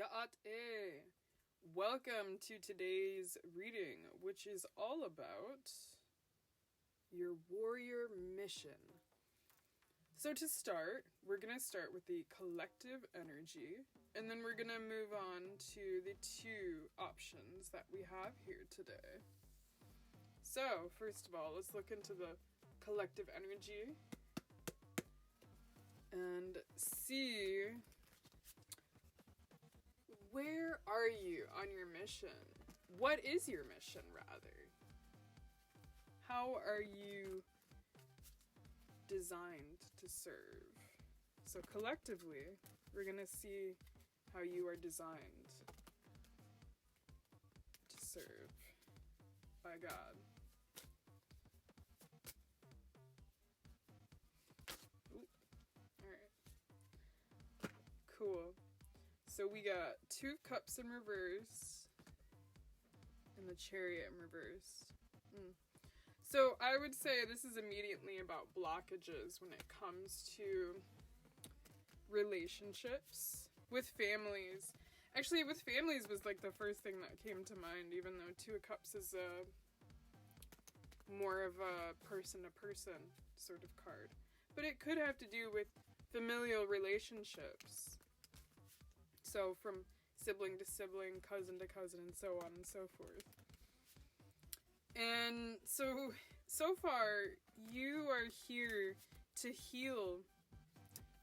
Ya'at-e. Welcome to today's reading, which is all about your warrior mission. So to start, we're going to start with the collective energy, and then we're going to move on to the two options that we have here today. So, first of all, let's look into the collective energy and see, where are you on your mission? What is your mission, rather? How are you designed to serve? So collectively, we're going to see how you are designed to serve by God. Ooh. All right. Cool. So we got 2 cups in reverse and the Chariot in reverse. So I would say this is immediately about blockages when it comes to relationships with families. Actually, with families was like the first thing that came to mind, even though 2 of Cups is more of a person-to-person sort of card. But it could have to do with familial relationships. So from sibling to sibling, cousin to cousin, and so on and so forth. And so far, you are here to heal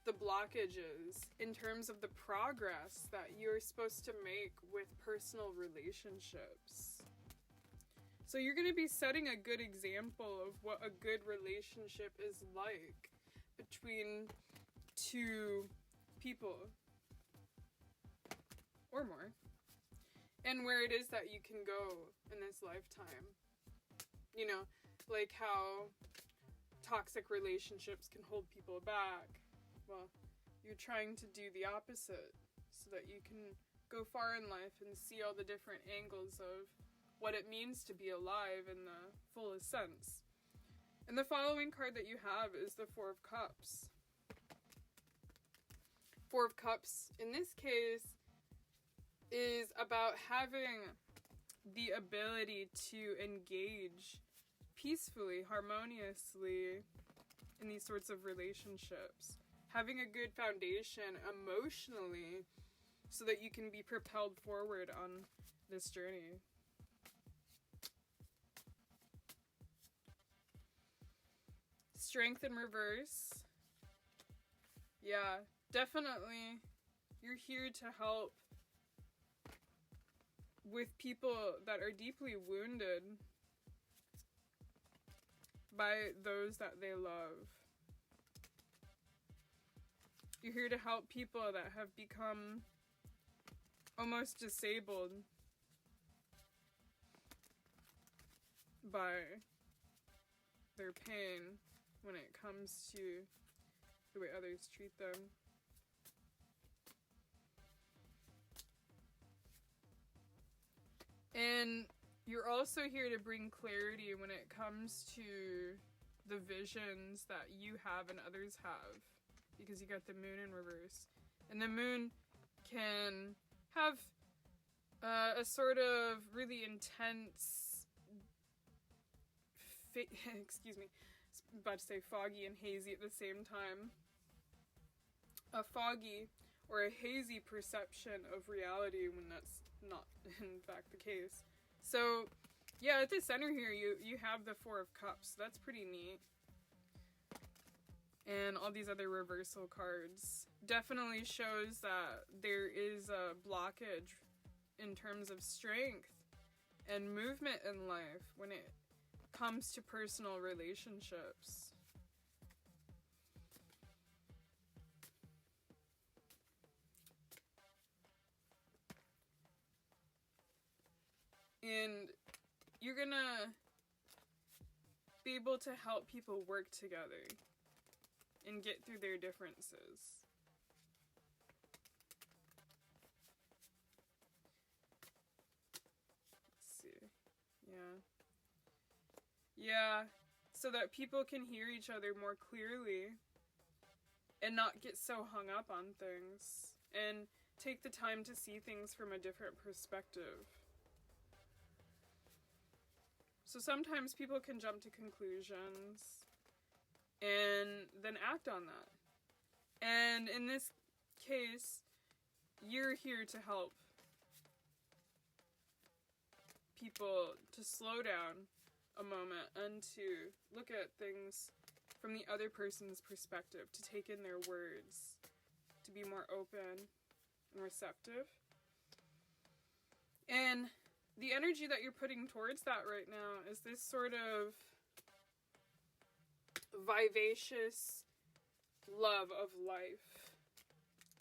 the blockages in terms of the progress that you're supposed to make with personal relationships. So you're going to be setting a good example of what a good relationship is like between 2 people. Or more. And where it is that you can go in this lifetime. You know, like how toxic relationships can hold people back. Well, you're trying to do the opposite so that you can go far in life and see all the different angles of what it means to be alive in the fullest sense. And the following card that you have is the 4 of Cups. 4 of Cups, in this case, is about having the ability to engage peacefully, harmoniously in these sorts of relationships. Having a good foundation emotionally so that you can be propelled forward on this journey. Strength in reverse. Yeah, definitely. You're here to help with people that are deeply wounded by those that they love. You're here to help people that have become almost disabled by their pain when it comes to the way others treat them. And you're also here to bring clarity when it comes to the visions that you have and others have. Because you got the moon in reverse. And the moon can have a sort of really intense, excuse me, I'm about to say foggy and hazy at the same time. A foggy or a hazy perception of reality when that's not, in fact, the case. So, yeah, at the center here, you have the 4 of Cups. That's pretty neat. And all these other reversal cards definitely shows that there is a blockage in terms of strength and movement in life when it comes to personal relationships. And you're gonna be able to help people work together and get through their differences. Let's see. Yeah. So that people can hear each other more clearly and not get so hung up on things. And take the time to see things from a different perspective. So sometimes people can jump to conclusions and then act on that. And in this case, you're here to help people to slow down a moment and to look at things from the other person's perspective, to take in their words, to be more open and receptive. And the energy that you're putting towards that right now is this sort of vivacious love of life.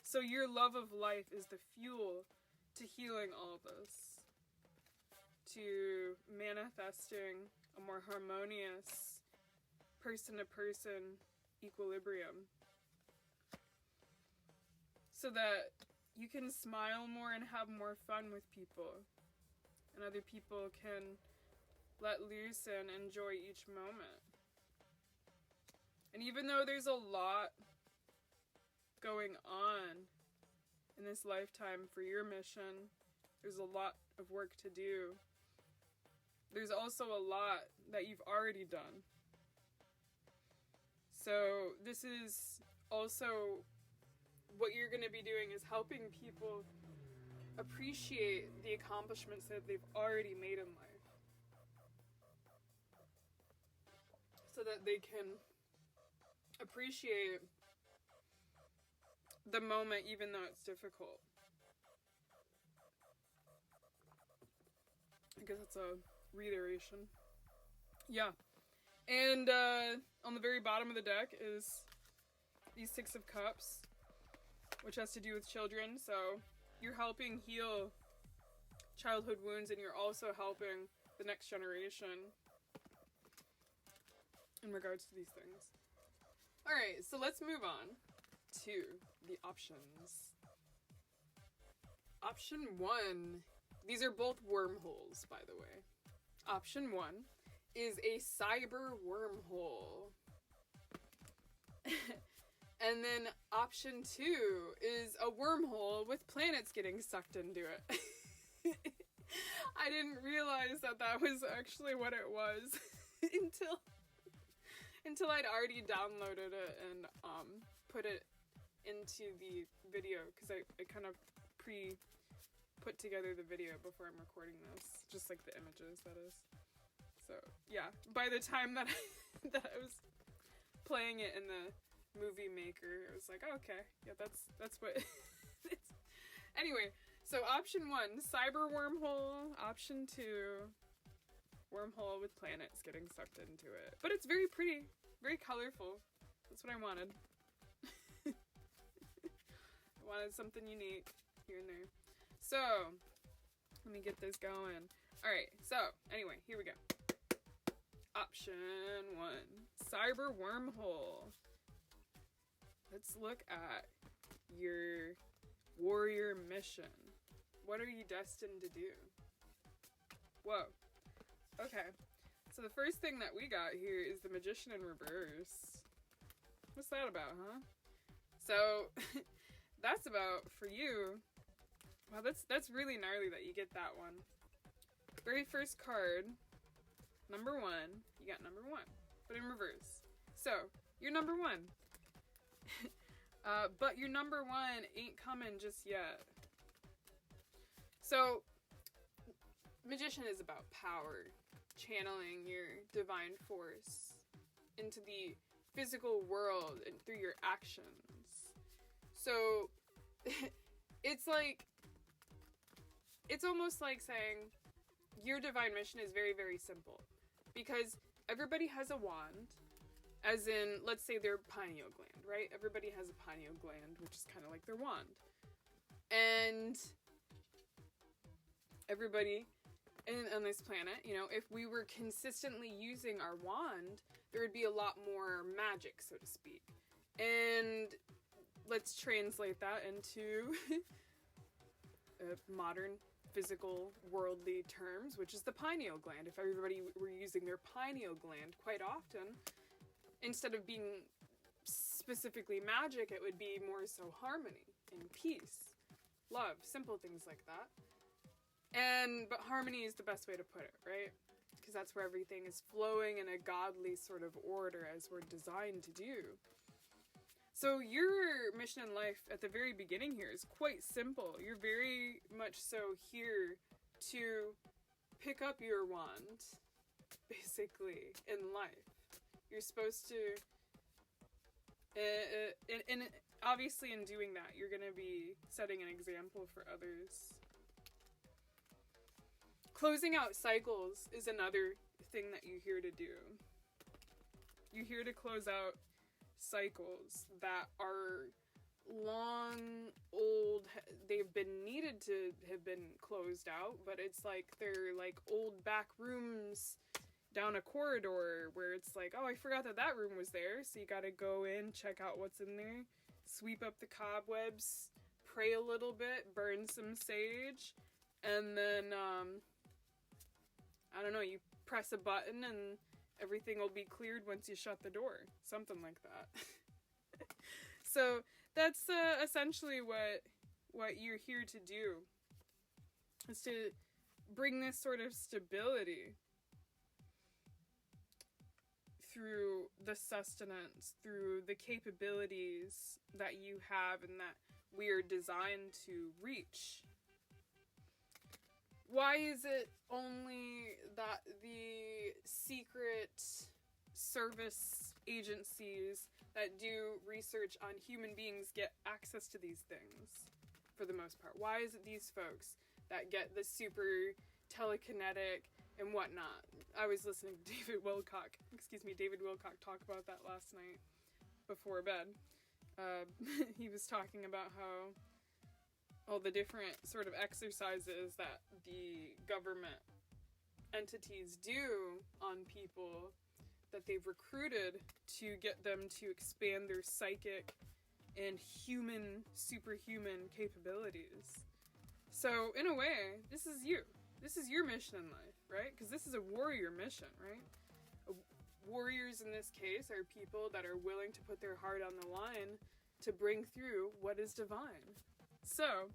So your love of life is the fuel to healing all this, to manifesting a more harmonious person-to-person equilibrium, so that you can smile more and have more fun with people, and other people can let loose and enjoy each moment. And even though there's a lot going on in this lifetime for your mission, there's a lot of work to do, there's also a lot that you've already done. So this is also what you're going to be doing, is helping people appreciate the accomplishments that they've already made in life, so that they can appreciate the moment even though it's difficult. I guess that's a reiteration. Yeah. And on the very bottom of the deck is these Six of Cups, which has to do with children. So you're helping heal childhood wounds, and you're also helping the next generation in regards to these things. Alright, so let's move on to the options. Option 1. These are both wormholes, by the way. Option 1 is a cyber wormhole. And then option 2 is a wormhole with planets getting sucked into it. I didn't realize that that was actually what it was until I'd already downloaded it and put it into the video, because I kind of put together the video before I'm recording this, just like the images, that is. So yeah, by the time that I was playing it in the movie maker, I was like, oh, okay, yeah, that's what it's. Anyway, so option 1, cyber wormhole. Option 2, wormhole with planets getting sucked into it. But it's very pretty, very colorful. That's what I wanted. I wanted something unique here and there. So, let me get this going. Alright, so, anyway, here we go. Option 1, cyber wormhole. Let's look at your warrior mission. What are you destined to do? Whoa. Okay. So the first thing that we got here is the Magician in reverse. What's that about, huh? So, that's about, for you, wow, that's really gnarly that you get that one. Very first card, number 1, you got number 1, but in reverse. So, you're number 1. But your number 1 ain't coming just yet. So, Magician is about power, channeling your divine force into the physical world and through your actions. So, it's almost like saying your divine mission is very, very simple. Because everybody has a wand, as in, let's say their pineal gland, right? Everybody has a pineal gland, which is kind of like their wand. And everybody on this planet, you know, if we were consistently using our wand, there would be a lot more magic, so to speak. And let's translate that into modern physical worldly terms, which is the pineal gland. If everybody were using their pineal gland quite often, instead of being specifically magic, it would be more so harmony and peace. love, simple things like that. But harmony is the best way to put it, right? Because that's where everything is flowing in a godly sort of order as we're designed to do. So your mission in life at the very beginning here is quite simple. You're very much so here to pick up your wand, basically, in life. You're supposed to, and obviously in doing that, you're going to be setting an example for others. Closing out cycles is another thing that you're here to do. You're here to close out cycles that are long, old. They've been needed to have been closed out, but it's like they're like old back rooms down a corridor where it's like, oh, I forgot that room was there, so you gotta go in, check out what's in there, sweep up the cobwebs, pray a little bit, burn some sage, and then I don't know, you press a button and everything will be cleared once you shut the door. Something like that. So that's essentially what you're here to do, is to bring this sort of stability through the sustenance, through the capabilities that you have and that we are designed to reach. Why is it only that the secret service agencies that do research on human beings get access to these things, for the most part? Why is it these folks that get the super telekinetic and whatnot? I was listening to David Wilcock talk about that last night before bed. He was talking about how all the different sort of exercises that the government entities do on people that they've recruited to get them to expand their psychic and superhuman capabilities. So, in a way, this is you. This is your mission in life, right? Because this is a warrior mission, right? Warriors in this case are people that are willing to put their heart on the line to bring through what is divine. So,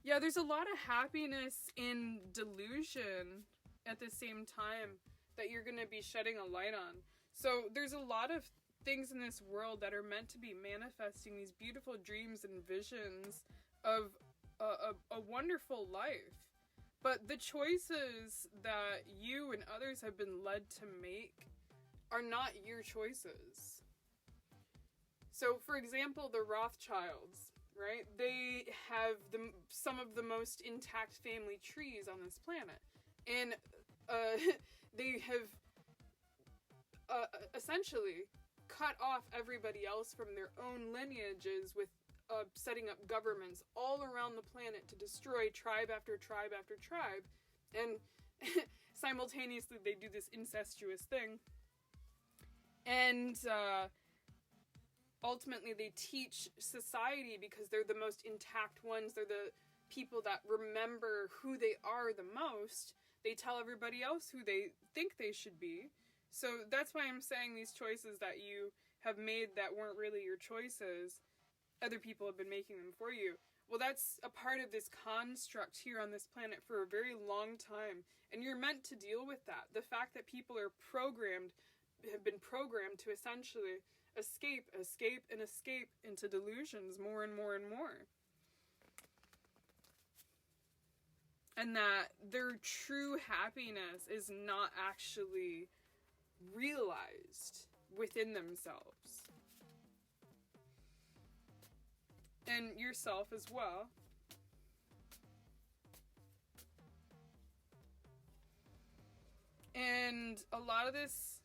yeah, there's a lot of happiness in delusion at the same time that you're going to be shedding a light on. So there's a lot of things in this world that are meant to be manifesting these beautiful dreams and visions of a wonderful life. But the choices that you and others have been led to make are not your choices. So, for example, the Rothschilds, right? They have some of the most intact family trees on this planet. And they have essentially cut off everybody else from their own lineages with setting up governments all around the planet to destroy tribe after tribe after tribe. And simultaneously they do this incestuous thing. And ultimately they teach society because they're the most intact ones. They're the people that remember who they are the most. They tell everybody else who they think they should be. So that's why I'm saying these choices that you have made that weren't really your choices, other people have been making them for you. Well, that's a part of this construct here on this planet for a very long time. And you're meant to deal with that. The fact that people are have been programmed to essentially escape into delusions more and more and more. And that their true happiness is not actually realized within themselves. And yourself as well. And a lot of this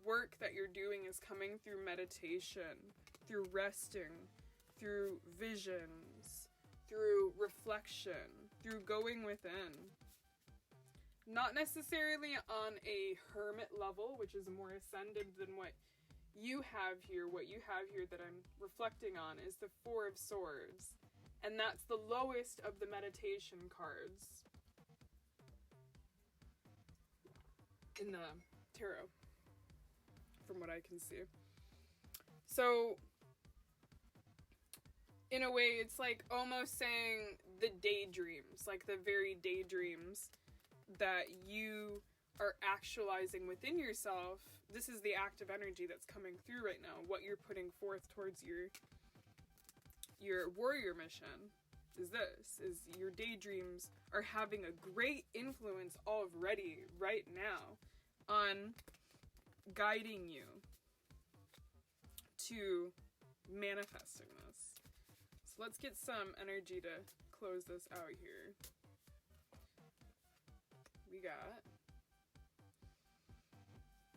work that you're doing is coming through meditation, through resting, through visions, through reflection, through going within. Not necessarily on a hermit level, which is more ascended than what you have here. What you have here that I'm reflecting on is the Four of Swords. And that's the lowest of the meditation cards in the tarot, from what I can see. So in a way, it's like almost saying the daydreams, like the very daydreams that you are actualizing within yourself. This is the active energy that's coming through right now. What you're putting forth towards your warrior mission is your daydreams are having a great influence already right now on guiding you to manifesting this. So let's get some energy to close this out here. We got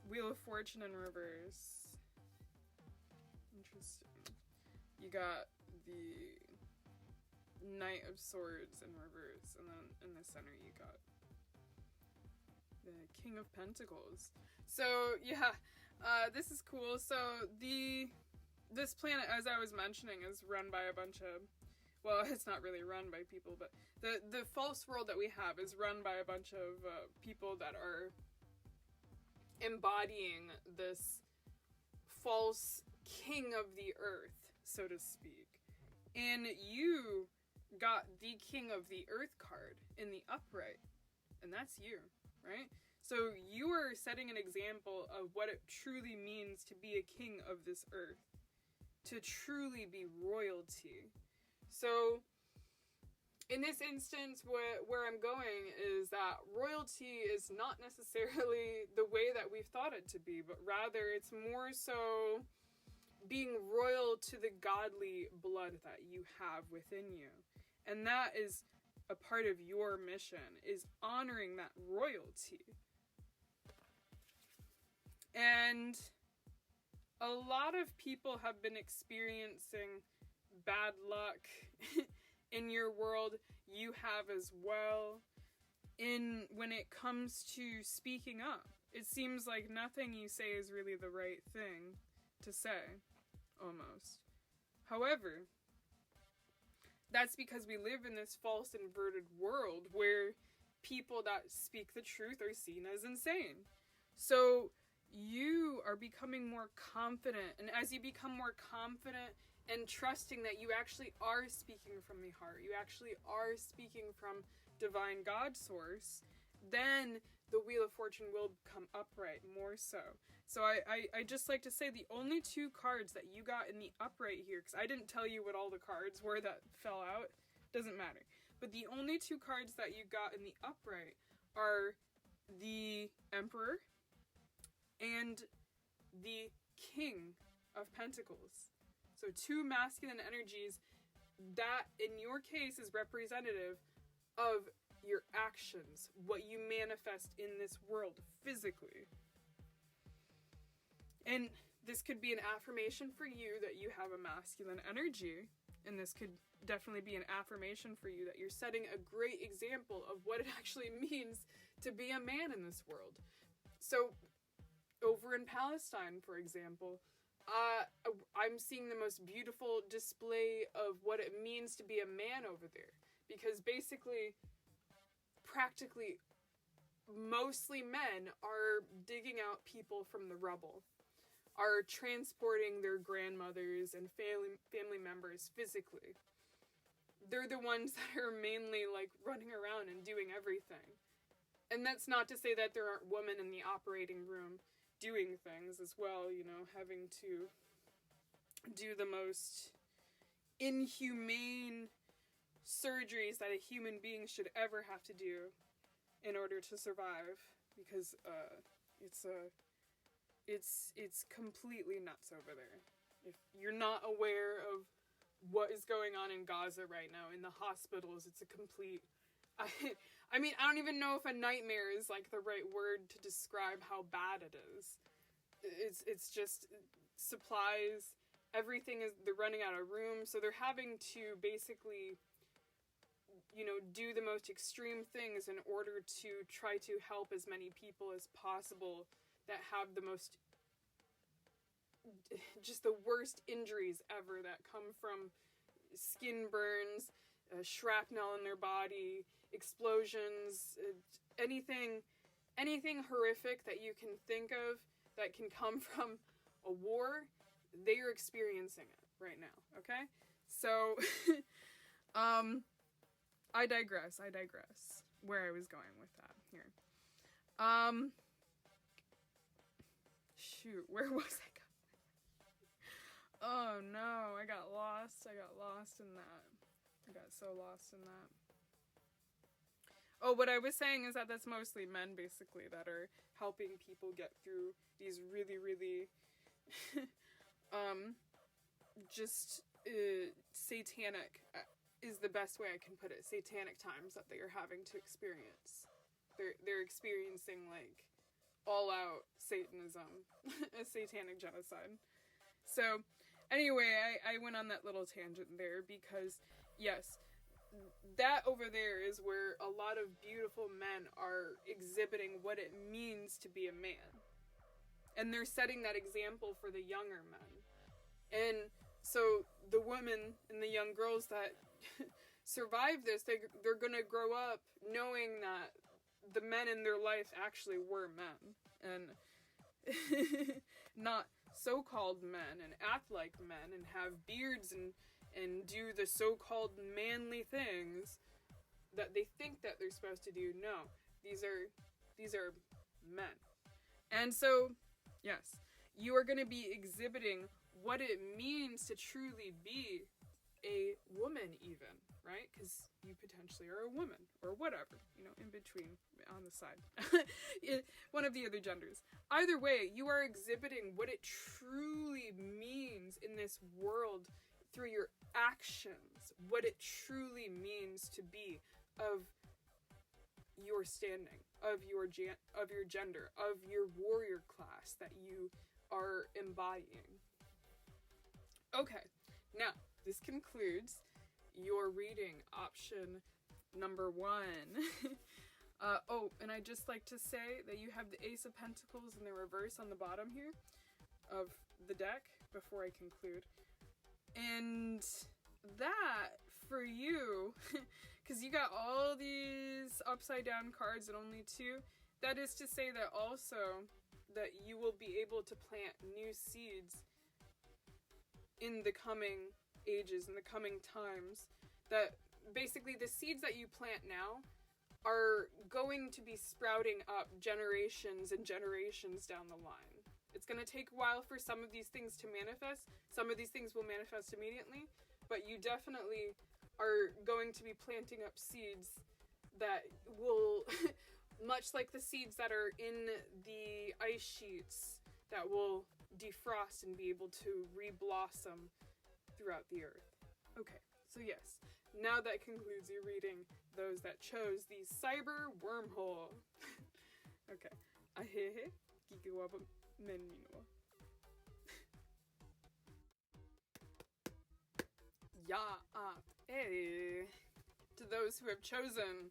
Wheel of Fortune in reverse. Interesting. You got the Knight of Swords in reverse, and then in the center you got the King of Pentacles. So yeah, this is cool. So this planet, as I was mentioning, is run by a bunch of, well, it's not really run by people, but the false world that we have is run by a bunch of people that are embodying this false king of the earth, so to speak. And you got the King of the Earth card in the upright, and that's you, right? So you are setting an example of what it truly means to be a king of this earth, to truly be royalty. So in this instance, where I'm going is that royalty is not necessarily the way that we've thought it to be, but rather it's more so being royal to the godly blood that you have within you. And that is a part of your mission, is honoring that royalty. And a lot of people have been experiencing bad luck in your world. You have as well. When it comes to speaking up, it seems like nothing you say is really the right thing to say, almost. However, that's because we live in this false inverted world where people that speak the truth are seen as insane. So you are becoming more confident, and as you become more confident and trusting that you actually are speaking from the heart, you actually are speaking from divine God source, then the Wheel of Fortune will become upright more so. So I just like to say the only two cards that you got in the upright here, because I didn't tell you what all the cards were that fell out, doesn't matter. But the only two cards that you got in the upright are the Emperor and the King of Pentacles. So two masculine energies that in your case is representative of your actions, what you manifest in this world physically. And this could be an affirmation for you that you have a masculine energy, and this could definitely be an affirmation for you that you're setting a great example of what it actually means to be a man in this world. So over in Palestine, for example, I'm seeing the most beautiful display of what it means to be a man over there, because basically, practically, mostly men are digging out people from the rubble, are transporting their grandmothers and family members physically. They're the ones that are mainly like running around and doing everything. And that's not to say that there aren't women in the operating room doing things as well, you know, having to do the most inhumane surgeries that a human being should ever have to do in order to survive, because it's completely nuts over there. If you're not aware of what is going on in Gaza right now, in the hospitals, it's a complete... I mean, I don't even know if a nightmare is like the right word to describe how bad it is. It's just supplies, everything is, they're running out of room, so they're having to basically, you know, do the most extreme things in order to try to help as many people as possible that have the most, just the worst injuries ever that come from skin burns, shrapnel in their body, explosions, anything horrific that you can think of that can come from a war, they are experiencing it right now, okay? So, I digress. Where I was going with that here. Shoot, where was I going? Oh no, I got lost in that. I got so lost in that. Oh, what I was saying is that that's mostly men, basically, that are helping people get through these really, really, satanic, is the best way I can put it, satanic times that they are having to experience. They're experiencing, like, all-out Satanism, a satanic genocide. So, anyway, I went on that little tangent there because, yes, that over there is where a lot of beautiful men are exhibiting what it means to be a man. And they're setting that example for the younger men. And so the women and the young girls that survive this, they're going to grow up knowing that the men in their life actually were men. And not so-called men and act like men and have beards and do the so-called manly things that they think that they're supposed to do. No, these are men. And so, yes, you are going to be exhibiting what it means to truly be a woman even, right? Because you potentially are a woman or whatever, in between, on the side. One of the other genders. Either way, you are exhibiting what it truly means in this world through your actions, what it truly means to be of your standing, of your gender, of your warrior class that you are embodying. Okay, now this concludes your reading option number 1. And I'd just like to say that you have the Ace of Pentacles in the reverse on the bottom here of the deck before I conclude. And that, for you, because you got all these upside down cards and only 2, that is to say that also that you will be able to plant new seeds in the coming ages, in the coming times, that basically the seeds that you plant now are going to be sprouting up generations and generations down the line. It's going to take a while for some of these things to manifest. Some of these things will manifest immediately, but you definitely are going to be planting up seeds that will, much like the seeds that are in the ice sheets, that will defrost and be able to re-blossom throughout the earth. Okay, so yes, now that concludes your reading, those that chose the cyber wormhole. Okay. Ahehe, gigiwaba menminua. To those who have chosen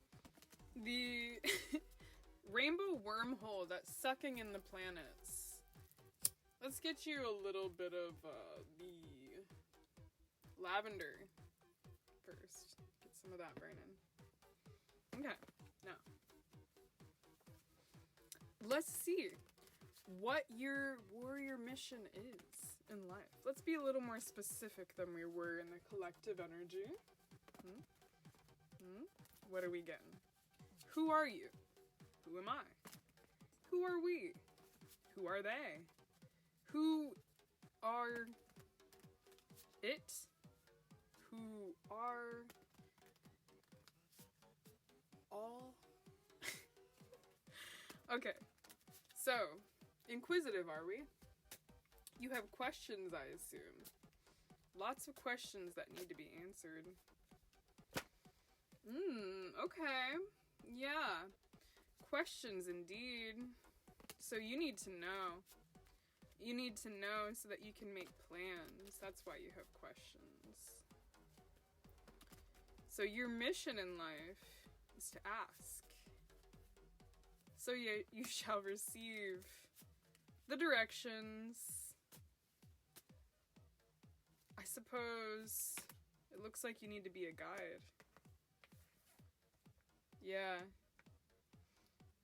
the rainbow wormhole that's sucking in the planets. Let's get you a little bit of the lavender first. Get some of that burning. Okay, now let's see what your warrior mission is in life. Let's be a little more specific than we were in the collective energy. What are we getting? Who are you? Who am I? Who are we? Who are they? Who are it? Who are all? Okay, so, inquisitive are we? You have questions, I assume. Lots of questions that need to be answered. Okay. Yeah. Questions indeed. So you need to know. You need to know so that you can make plans. That's why you have questions. So your mission in life is to ask. So you shall receive the directions. I suppose it looks like you need to be a guide. Yeah.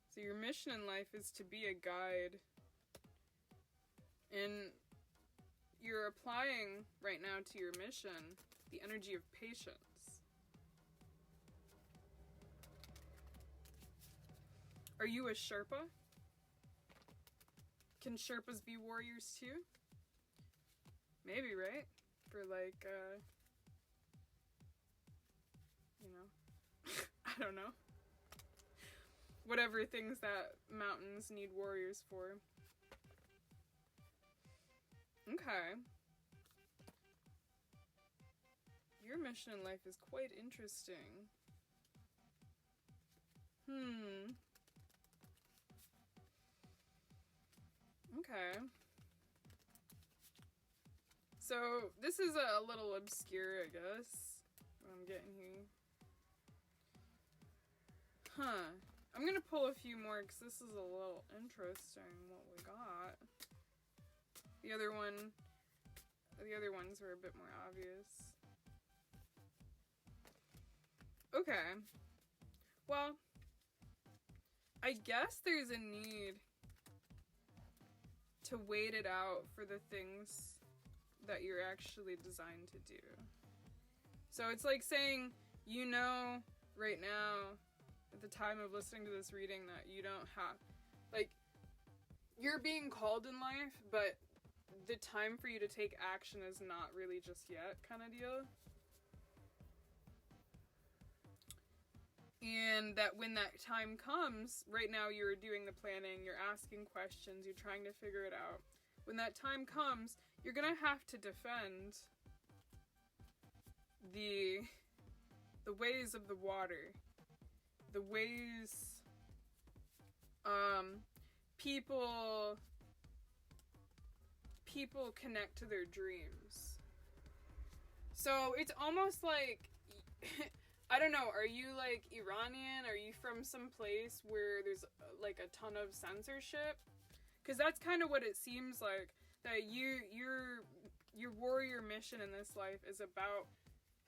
So your mission in life is to be a guide. And you're applying right now to your mission the energy of patience. Are you a Sherpa? Can Sherpas be warriors too? Maybe, right? For like, you know, I don't know. Whatever things that mountains need warriors for. Okay. Your mission in life is quite interesting. Okay. So, this is a little obscure, I guess, what I'm getting here. I'm gonna pull a few more, because this is a little interesting, what we got. The other ones were a bit more obvious. Okay. Well, I guess there's a need to wait it out for the things that you're actually designed to do. So it's like saying, you know, right now, at the time of listening to this reading, that you don't have, like, you're being called in life, but the time for you to take action is not really just yet, kind of deal. And that when that time comes, right now you're doing the planning, you're asking questions, you're trying to figure it out. When that time comes, you're gonna have to defend the ways of the water, the ways people connect to their dreams. So it's almost like I don't know, are you like Iranian? Are you from some place where there's like a ton of censorship? Because that's kind of what it seems like, that your warrior mission in this life is about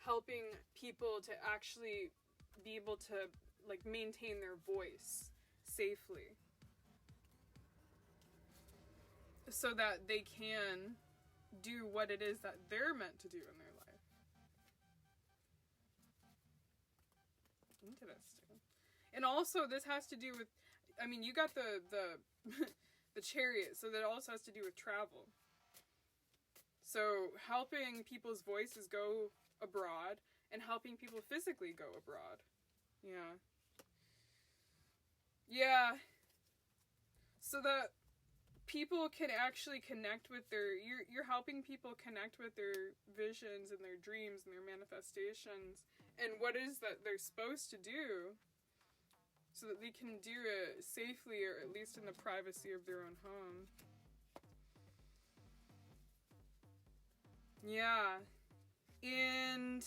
helping people to actually be able to like maintain their voice safely, so that they can do what it is that they're meant to do in their life. Interesting. And also this has to do with, I mean, you got the the chariot, so that also has to do with travel. So helping people's voices go abroad and helping people physically go abroad. Yeah. Yeah. So that people can actually connect with you're helping people connect with their visions and their dreams and their manifestations and what is that they're supposed to do, so that they can do it safely, or at least in the privacy of their own home. Yeah. And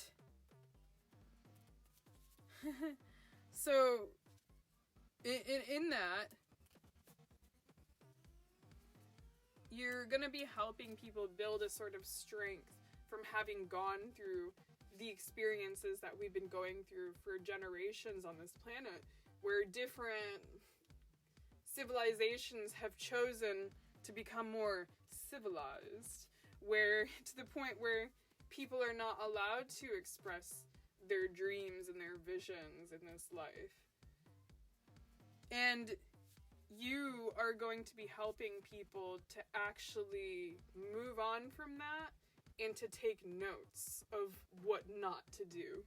so in that, you're going to be helping people build a sort of strength from having gone through the experiences that we've been going through for generations on this planet, where different civilizations have chosen to become more civilized, where to the point where people are not allowed to express their dreams and their visions in this life. And you are going to be helping people to actually move on from that and to take notes of what not to do.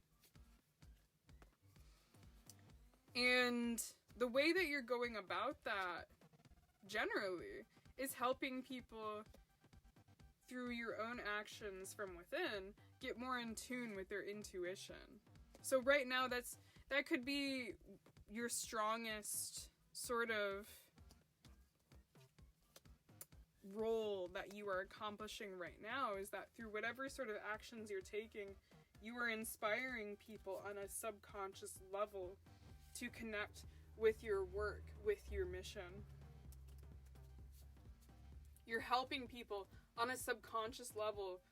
And the way that you're going about that, generally, is helping people, through your own actions from within, get more in tune with their intuition. So right now, that could be your strongest sort of role that you are accomplishing right now, is that through whatever sort of actions you're taking, you are inspiring people on a subconscious level to connect with your work, with your mission. You're helping people on a subconscious level,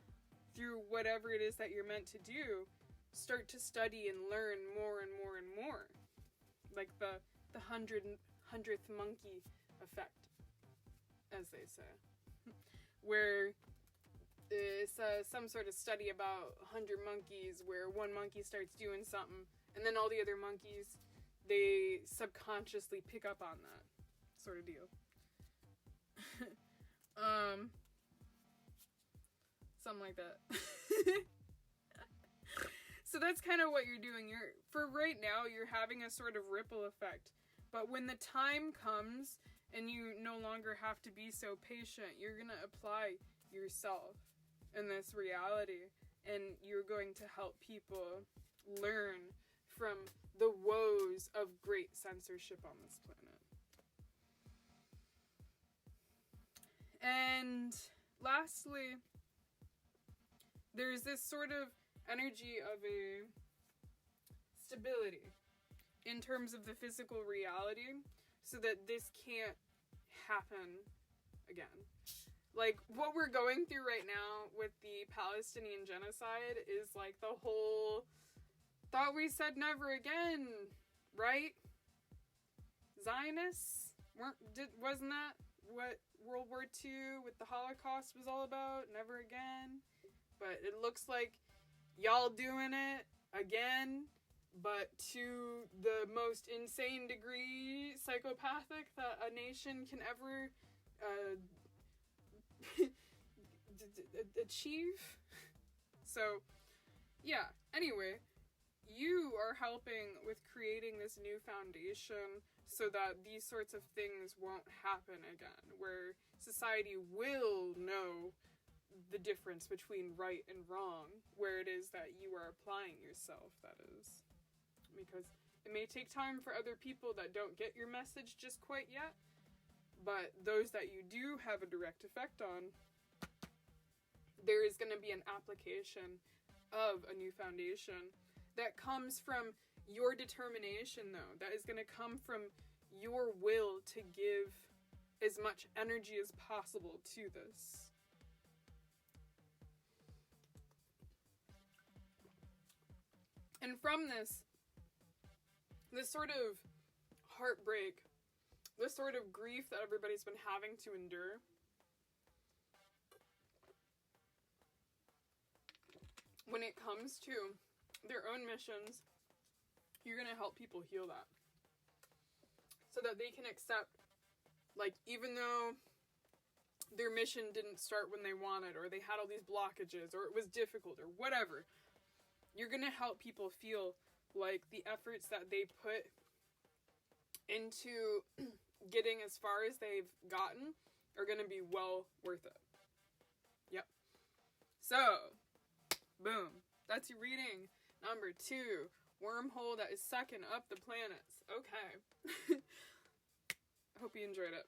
through whatever it is that you're meant to do, start to study and learn more and more and more. Like the 100th monkey effect, as they say. Where some sort of study about 100 monkeys where one monkey starts doing something, and then all the other monkeys, they subconsciously pick up on that sort of deal. Something like that. So that's kind of what you're doing. For right now, you're having a sort of ripple effect. But when the time comes and you no longer have to be so patient, you're going to apply yourself in this reality. And you're going to help people learn from the woes of great censorship on this planet. And lastly, there's this sort of energy of a stability in terms of the physical reality, so that this can't happen again. Like, what we're going through right now with the Palestinian genocide is like the whole thought we said never again, right? Zionists? Wasn't that what World War II with the Holocaust was all about? Never again? But it looks like y'all doing it again, but to the most insane degree psychopathic that a nation can ever achieve. So, yeah, anyway, you are helping with creating this new foundation so that these sorts of things won't happen again, where society will know the difference between right and wrong, where it is that you are applying yourself, that is. Because it may take time for other people that don't get your message just quite yet, but those that you do have a direct effect on, there is going to be an application of a new foundation that comes from your determination, though. That is going to come from your will to give as much energy as possible to this. And from this sort of heartbreak, this sort of grief that everybody's been having to endure, when it comes to their own missions, you're going to help people heal that. So that they can accept, like, even though their mission didn't start when they wanted, or they had all these blockages, or it was difficult, or whatever, you're going to help people feel like the efforts that they put into getting as far as they've gotten are going to be well worth it. Yep. So, boom. That's your reading. Number 2. Wormhole that is sucking up the planets. Okay. I hope you enjoyed it.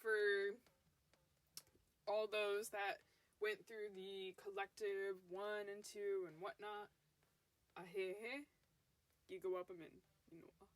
For all those that went through the collective 1 and 2 and whatnot, ahehe, giga wapamin, you know.